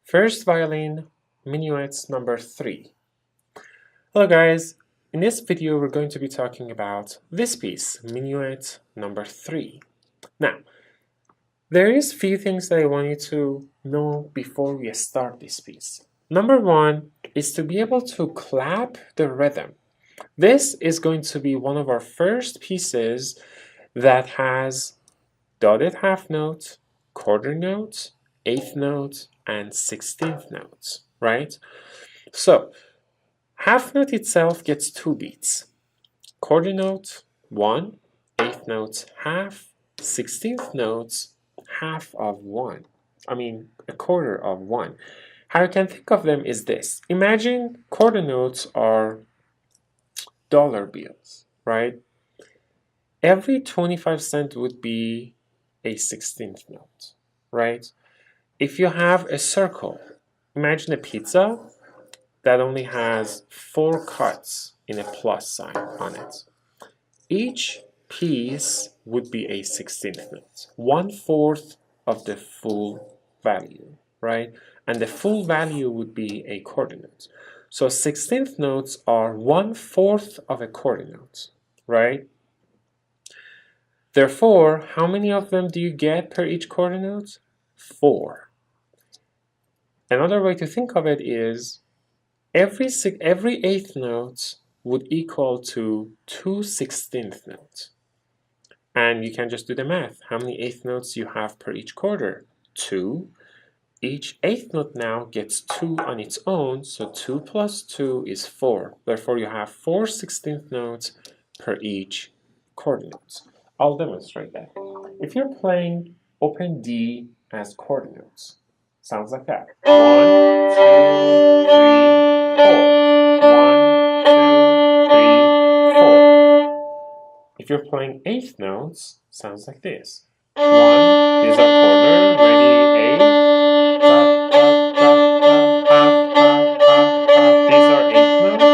First violin, Minuet number 3. Hello guys, in this video we're going to be talking about this piece, Minuet number 3. Now, there is few things that I want you to know before we start this piece. Number 1 is to be able to clap the rhythm. This is going to be one of our first pieces that has dotted half note, quarter note, eighth note, and 16th notes, right? So, half note itself gets 2 beats. Quarter note, 1, eighth note, half, 16th notes, half of 1. A quarter of 1. How you can think of them is this. Imagine quarter notes are dollar bills, right? Every 25 cents would be a 16th note, right? If you have a circle, imagine a pizza that only has 4 cuts in a plus sign on it. Each piece would be a 16th note, 1/4 of the full value, right? And the full value would be a quarter note. So 16th notes are 1/4 of a quarter note, right? Therefore, how many of them do you get per each quarter note? 4. Another way to think of it is every eighth note would equal to 2 16th notes. And you can just do the math. How many eighth notes you have per each quarter? 2. Each eighth note now gets 2 on its own, so 2 plus 2 is 4. Therefore, you have 4 16th notes per each quarter notes. I'll demonstrate that. If you're playing open D as quarter notes, sounds like that. 1, 2, 3, 4. 1, 2, 3, 4. If you're playing eighth notes, sounds like this. 1, these are quarter, ready, 8. These are eighth notes.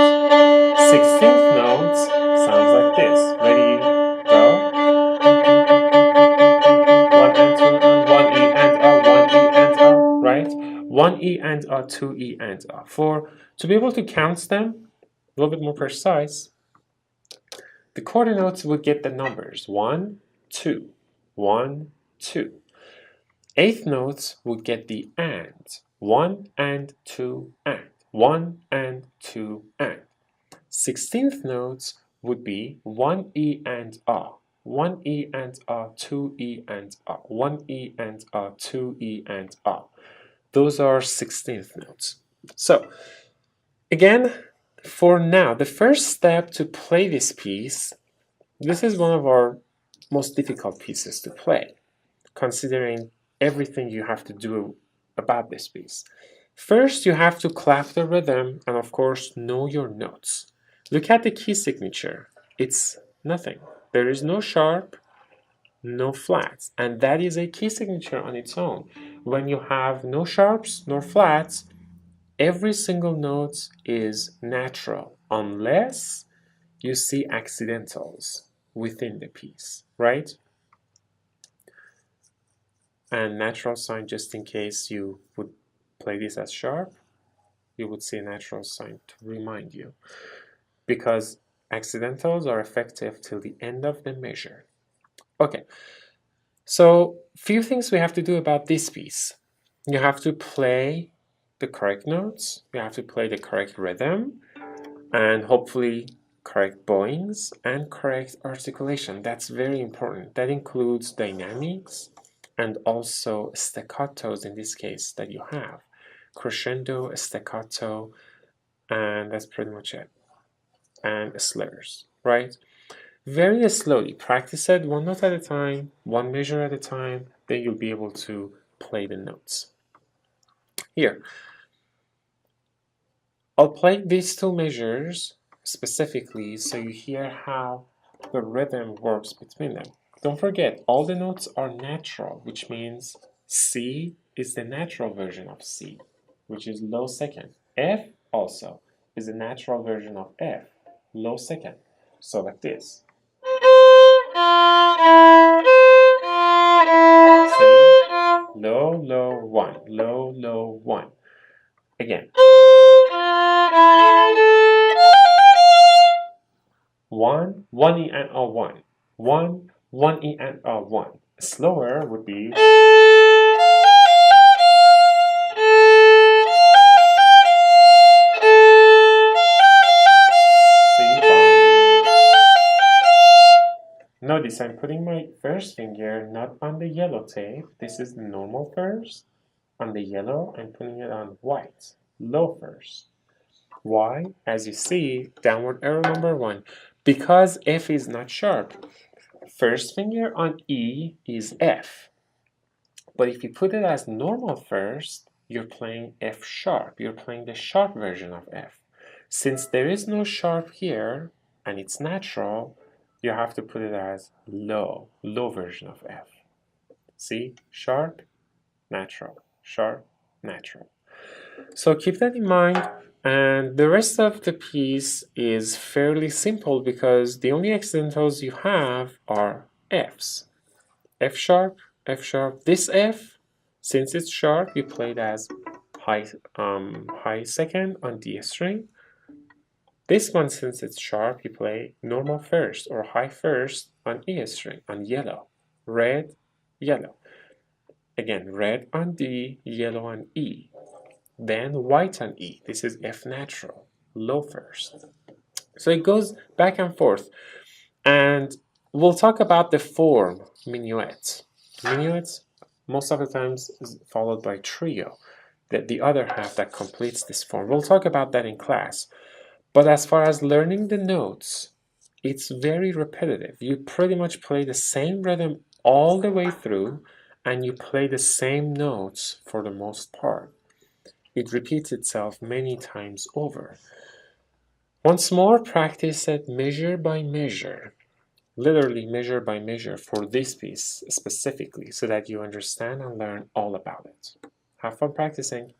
16th notes sounds like this. Ready, go. 1 and 2, 1 E and A, 1 E and A, right? 1 E and A, 2 E and A. To be able to count them a little bit more precise, the quarter notes would get the numbers 1, 2, 1, 2. Eighth notes would get the and, 1 and 2 and, 1 and 2 and. 16th notes would be 1 E and A, 1 E and A, 2 E and A, 1 E and A, 2 E and A. Those are 16th notes. So, again, for now, the first step to play this piece, this is one of our most difficult pieces to play, considering everything you have to do about this piece. First, you have to clap the rhythm and, of course, know your notes. Look at the key signature. It's nothing. There is no sharp, no flats, and that is a key signature on its own. When you have no sharps nor flats, every single note is natural, unless you see accidentals within the piece, right? And natural sign, just in case you would play this as sharp, you would see a natural sign to remind you, because accidentals are effective till the end of the measure. Okay, so few things we have to do about this piece. You have to play the correct notes, you have to play the correct rhythm, and hopefully correct bowings and correct articulation. That's very important. That includes dynamics and also staccatos in this case that you have. Crescendo, staccato, and that's pretty much it. And slurs, right? Very slowly. Practice it 1 note at a time, 1 measure at a time, then you'll be able to play the notes. Here, I'll play these 2 measures specifically so you hear how the rhythm works between them. Don't forget, all the notes are natural, which means C is the natural version of C, which is low second. F also is a natural version of F, low second. So like this. See? Low, low, one. Low, low, one. Again. One, one E and a one. One, one E and a one. Slower would be. Notice I'm putting my first finger not on the yellow tape. This is the normal first. On the yellow, I'm putting it on white. Low first. Why? As you see, downward arrow number one. Because F is not sharp. First finger on E is F. But if you put it as normal first, you're playing F sharp. You're playing the sharp version of F. Since there is no sharp here, and it's natural, you have to put it as low version of F. See? Sharp, natural, sharp, natural. So keep that in mind, and the rest of the piece is fairly simple because the only accidentals you have are Fs. F sharp, F sharp. This F, since it's sharp, you play it as high second on D string. This one, since it's sharp, you play normal first or high first on E string, on yellow. Red, yellow. Again, red on D, yellow on E. Then white on E. This is F natural, low first. So it goes back and forth. And we'll talk about the form minuet. Minuet, most of the times, is followed by trio, the other half that completes this form. We'll talk about that in class. But as far as learning the notes, it's very repetitive. You pretty much play the same rhythm all the way through, and you play the same notes for the most part. It repeats itself many times over. Once more, practice it measure by measure, literally measure by measure for this piece specifically, so that you understand and learn all about it. Have fun practicing.